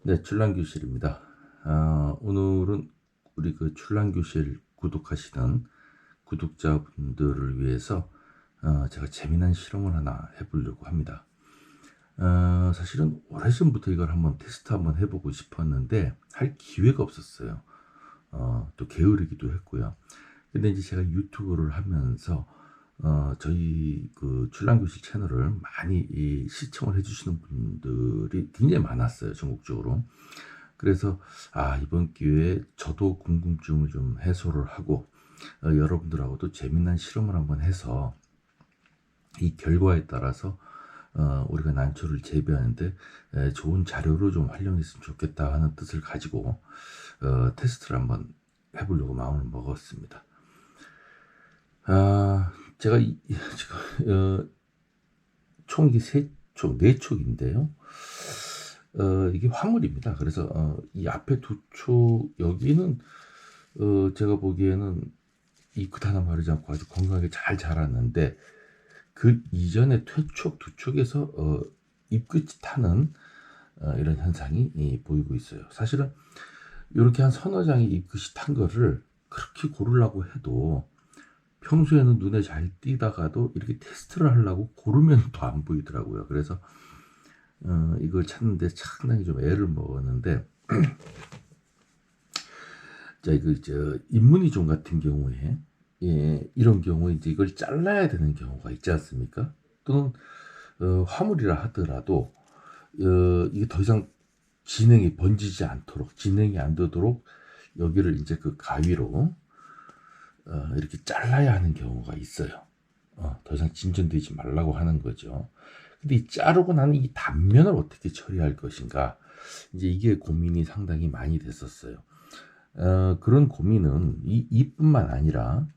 네, 출란교실입니다. 오늘은 우리 그 출란교실 구독하시는 구독자분들을 위해서 제가 재미난 실험을 하나 해보려고 합니다. 사실은 오래전부터 이걸 한번 테스트 한번 해보고 싶었는데 할 기회가 없었어요. 또 게으르기도 했고요. 근데 이제 제가 유튜브를 하면서 저희 그 출란교실 채널을 많이 시청을 해주시는 분들이 굉장히 많았어요, 전국적으로. 그래서 이번 기회에 저도 궁금증을 좀 해소를 하고 여러분들하고도 재미난 실험을 한번 해서 이 결과에 따라서 우리가 난초를 재배하는데 좋은 자료로 좀 활용했으면 좋겠다 하는 뜻을 가지고 테스트를 한번 해보려고 마음을 먹었습니다. 제가 지금 총이 네 촉인데요. 이게 화물입니다. 그래서 이 앞에 두 촉 여기는 제가 보기에는 잎끝 하나 마르지 않고 아주 건강하게 잘 자랐는데 그 이전에 퇴촉 두 촉에서 잎끝이 타는 이런 현상이 보이고 있어요. 사실은 이렇게 한 서너 장의 잎끝이 탄 거를 그렇게 고르려고 해도 평소에는 눈에 잘 띄다가도 이렇게 테스트를 하려고 고르면 더 안 보이더라고요. 그래서 이걸 찾는데 상당히 좀 애를 먹었는데 자, 인문이종 같은 경우에 이런 경우에 이제 이걸 잘라야 되는 경우가 있지 않습니까? 또는 화물이라 하더라도 이게 더 이상 진행이 번지지 않도록 진행이 안 되도록 여기를 이제 그 가위로 이렇게 잘라야 하는 경우가 있어요. 더 이상 진전되지 말라고 하는 거죠. 근데 이 자르고 나는 이 단면을 어떻게 처리할 것인가, 이제 이게 고민이 상당히 많이 됐었어요. 그런 고민은 이뿐만 아니라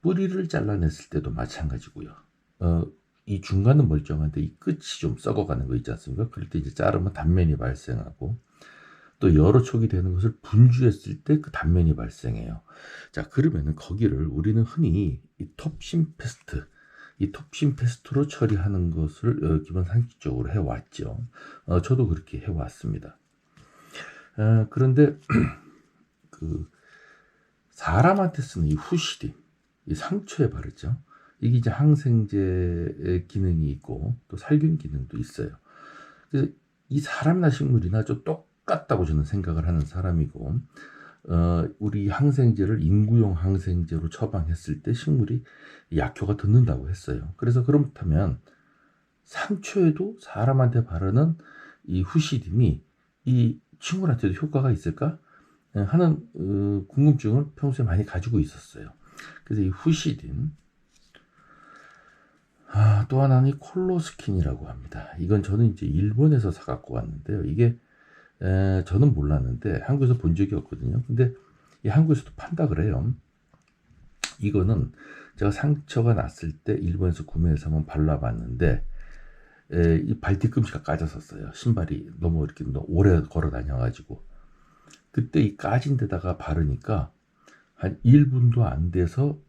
뿌리를 잘라냈을 때도 마찬가지고요. 이 중간은 멀쩡한데 이 끝이 좀 썩어가는 거 있지 않습니까? 그럴 때 이제 자르면 단면이 발생하고, 또 여러 촉이 되는 것을 분주했을 때 그 단면이 발생해요. 자, 그러면은 거기를 우리는 흔히 이 톱신 패스트, 이 톱신 패스트로 처리하는 것을 기본 상식적으로 해왔죠. 저도 그렇게 해왔습니다. 그런데 그 사람한테 쓰는 이 후시딘, 이 상처에 바르죠. 이게 이제 항생제의 기능이 있고 또 살균 기능도 있어요. 그래서 이 사람이나 식물이나 좀 똑같다고 저는 생각을 하는 사람이고, 우리 항생제를 인구용 항생제로 처방했을 때 식물이 약효가 듣는다고 했어요. 그래서 그렇다면 상처에도 사람한테 바르는 이 후시딘이 이 식물한테도 효과가 있을까 하는 궁금증을 평소에 많이 가지고 있었어요. 그래서 이 후시딘, 또 하나는 콜로스킨이라고 합니다. 이건 저는 이제 일본에서 사갖고 왔는데요. 이게 저는 몰랐는데 한국에서 본 적이 없거든요. 근데 이 한국에서도 판다 그래요. 이거는 제가 상처가 났을 때 일본에서 구매해서 한번 발라봤는데 이 발 뒤꿈치가 까졌었어요. 신발이 너무 이렇게 오래 걸어 다녀가지고. 그때 이 까진 데다가 바르니까 한 1분도 안 돼서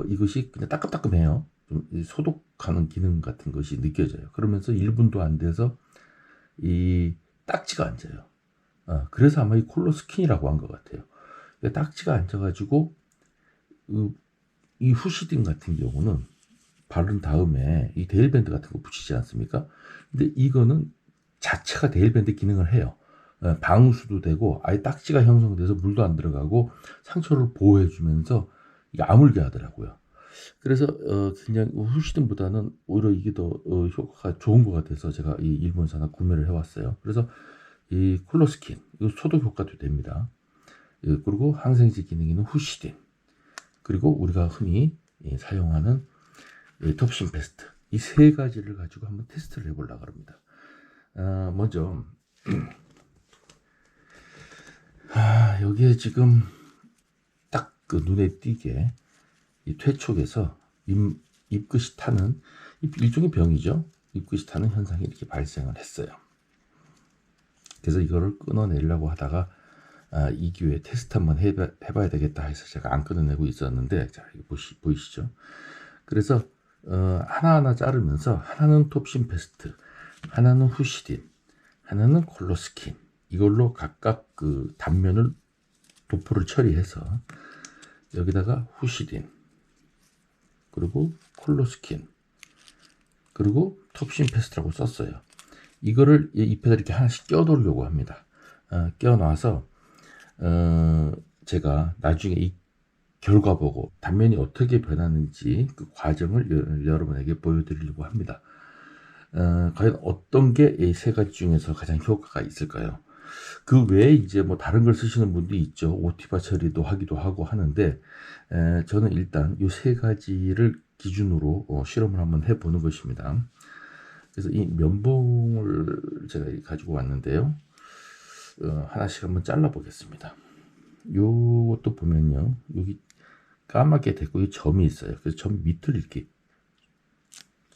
이것이 그냥 따끔따끔해요. 좀 소독하는 기능 같은 것이 느껴져요. 그러면서 1분도 안 돼서 이 딱지가 앉아요. 그래서 아마 이 콜로스킨이라고 한 것 같아요. 딱지가 앉아가지고 이 후시딘 같은 경우는 바른 다음에 이 데일밴드 같은 거 붙이지 않습니까? 근데 이거는 자체가 데일밴드 기능을 해요. 방수도 되고 아예 딱지가 형성돼서 물도 안 들어가고 상처를 보호해주면서 이게 아물게 하더라고요. 그래서 그냥 후시딘보다는 오히려 이게 더 효과가 좋은 것 같아서 제가 이 일본에서 하나 구매를 해왔어요. 그래서 이 콜로스킨, 이거 소독 효과도 됩니다. 그리고 항생제 기능이 있는 후시딘, 그리고 우리가 흔히 사용하는 톱신 패스트, 이 세 가지를 가지고 한번 테스트를 해보려고 합니다. 먼저 여기에 지금 딱 그 눈에 띄게 이 퇴촉에서 잎끝이 타는 일종의 병이죠. 잎끝이 타는 현상이 이렇게 발생을 했어요. 그래서 이거를 끊어내려고 하다가 이 기회에 테스트 한번 해봐야 되겠다 해서 제가 안 끊어내고 있었는데, 자, 이거 보이시죠? 그래서 하나하나 자르면서 하나는 톱신 패스트, 하나는 후시딘, 하나는 콜로스킨, 이걸로 각각 그 단면을 도포를 처리해서 여기다가 후시딘, 그리고 콜로스킨, 그리고 톱신 페스트라고 썼어요. 이거를 잎에다 이렇게 하나씩 껴놓으려고 합니다. 껴놔서 제가 나중에 이 결과 보고 단면이 어떻게 변하는지 그 과정을 여러분에게 보여드리려고 합니다. 과연 어떤 게 이 세 가지 중에서 가장 효과가 있을까요? 그 외에 이제 뭐 다른 걸 쓰시는 분도 있죠. 오티바 처리도 하기도 하고 하는데, 저는 일단 이 세 가지를 기준으로 실험을 한번 해보는 것입니다. 그래서 이 면봉을 제가 가지고 왔는데요. 하나씩 한번 잘라 보겠습니다. 요것도 보면요, 여기 까맣게 됐고 이 점이 있어요. 그래서 점 밑을 이렇게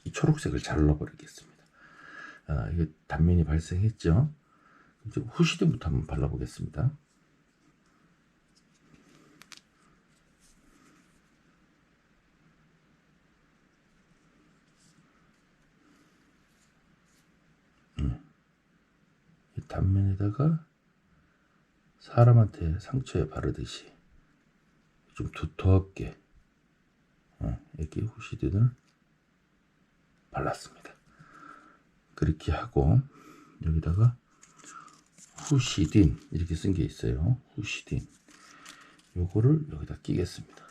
이 초록색을 잘라 버리겠습니다. 이게 단면이 발생했죠. 이제 후시딘부터 한번 발라보겠습니다. 이 단면에다가 사람한테 상처에 바르듯이 좀 두텁게 이렇게 후시딘을 발랐습니다. 그렇게 하고 여기다가 후시딘 이렇게 쓴 게 있어요. 후시딘 요거를 여기다 끼겠습니다.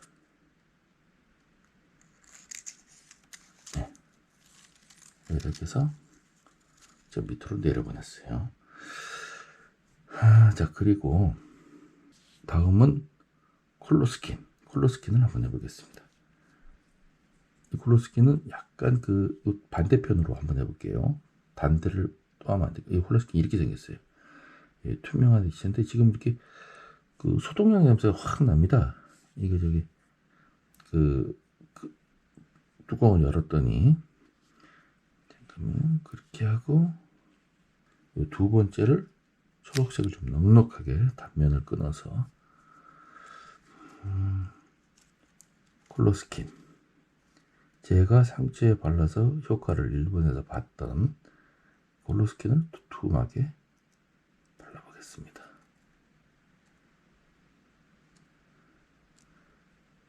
여기다 끼서 저 밑으로 내려보냈어요. 자, 그리고 다음은 콜로스킨을 한번 해보겠습니다. 이 콜로스킨은 약간 그 반대편으로 한번 해볼게요. 반대를 또 하면 안 돼요. 이 콜로스킨 이렇게 생겼어요. 예, 투명한 이치인데 지금 이렇게 그 소독약 냄새가 확 납니다. 이게 저기 그 뚜껑을 열었더니 잠깐만 그렇게 하고 두 번째를 초록색을 좀 넉넉하게 단면을 끊어서 콜로스킨 제가 상처에 발라서 효과를 일본에서 봤던 콜로스킨을 두툼하게 발라보겠습니다.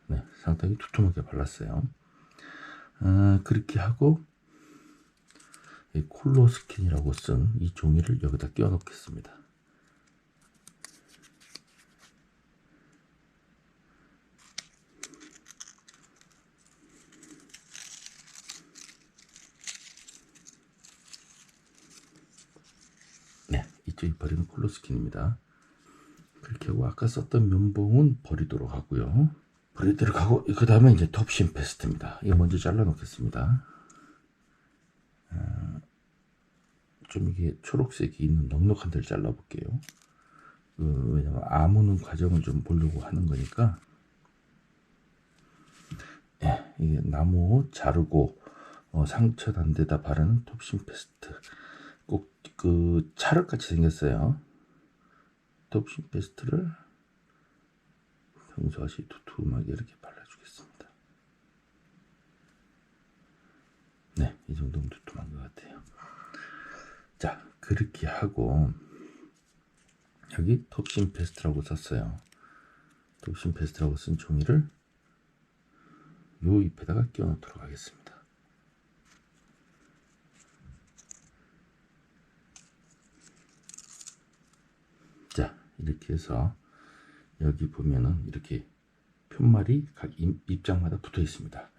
네, 상당히 두툼하게 발랐어요. 그렇게 하고 이 콜로스킨이라고 쓴 이 종이를 여기다 끼워 넣겠습니다. 네, 이쪽이 버리는 콜로스킨입니다. 그렇게 하고 아까 썼던 면봉은 버리도록 하고요. 그 다음에 이제 톱신 페스트입니다. 이거 먼저 잘라 놓겠습니다. 좀 이게 초록색이 있는 넉넉한 데를 잘라 볼게요. 왜냐면 아무는 과정을 좀 보려고 하는 거니까. 예, 이게 나무 자르고 상처 난 데다 바르는 톱신 페스트. 꼭 그 찰흙같이 생겼어요. 톱신 페스트를 평소같이 두툼하게 이렇게 발라주겠습니다. 네, 이 정도면 두툼한 것 같아요. 자, 그렇게 하고 여기 톱신 페스트라고 썼어요. 톱신 페스트라고 쓴 종이를 요 잎에다가 끼워 넣도록 하겠습니다. 자, 이렇게 해서 여기 보면은 이렇게 편말이 각 입장마다 붙어 있습니다.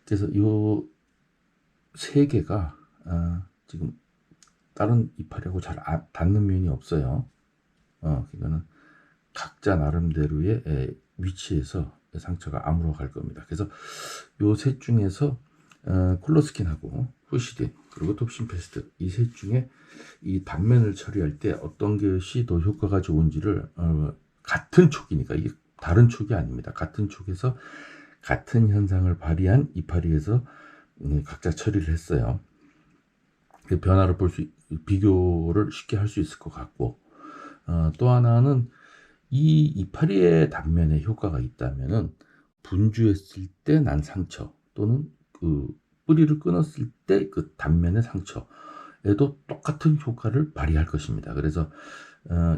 그래서 요 세 개가 지금 다른 이파리하고 잘 닿는 면이 없어요. 그러니까는 각자 나름대로의 위치에서 상처가 아물어 갈 겁니다. 그래서 요 셋 중에서 콜로스킨하고 후시딘 그리고 톱신 페스트 이 셋 중에 이 단면을 처리할 때 어떤 것이 더 효과가 좋은지를 같은 촉이니까 이게 다른 촉이 아닙니다. 같은 촉에서 같은 현상을 발휘한 이파리에서 각자 처리를 했어요. 그 변화를 비교를 쉽게 할 수 있을 것 같고 또 하나는 이 이파리의 단면에 효과가 있다면은 분주했을 때 난 상처 또는 그 뿌리를 끊었을 때 그 단면의 상처에 에도 똑같은 효과를 발휘할 것입니다. 그래서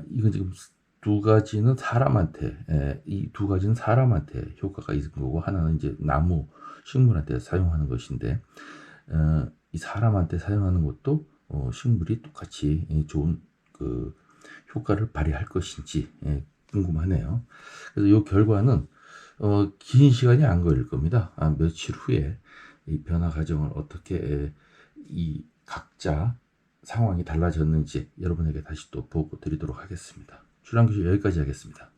이건 지금 두 가지는 사람한테, 이 두 가지는 사람한테 효과가 있는 거고, 하나는 이제 나무, 식물한테 사용하는 것인데, 이 사람한테 사용하는 것도 식물이 똑같이 좋은 그 효과를 발휘할 것인지 궁금하네요. 그래서 이 결과는 긴 시간이 안 걸릴 겁니다. 며칠 후에 이 변화 과정을 어떻게 이 각자 상황이 달라졌는지 여러분에게 다시 또 보고 드리도록 하겠습니다. 주랑 교실 여기까지 하겠습니다.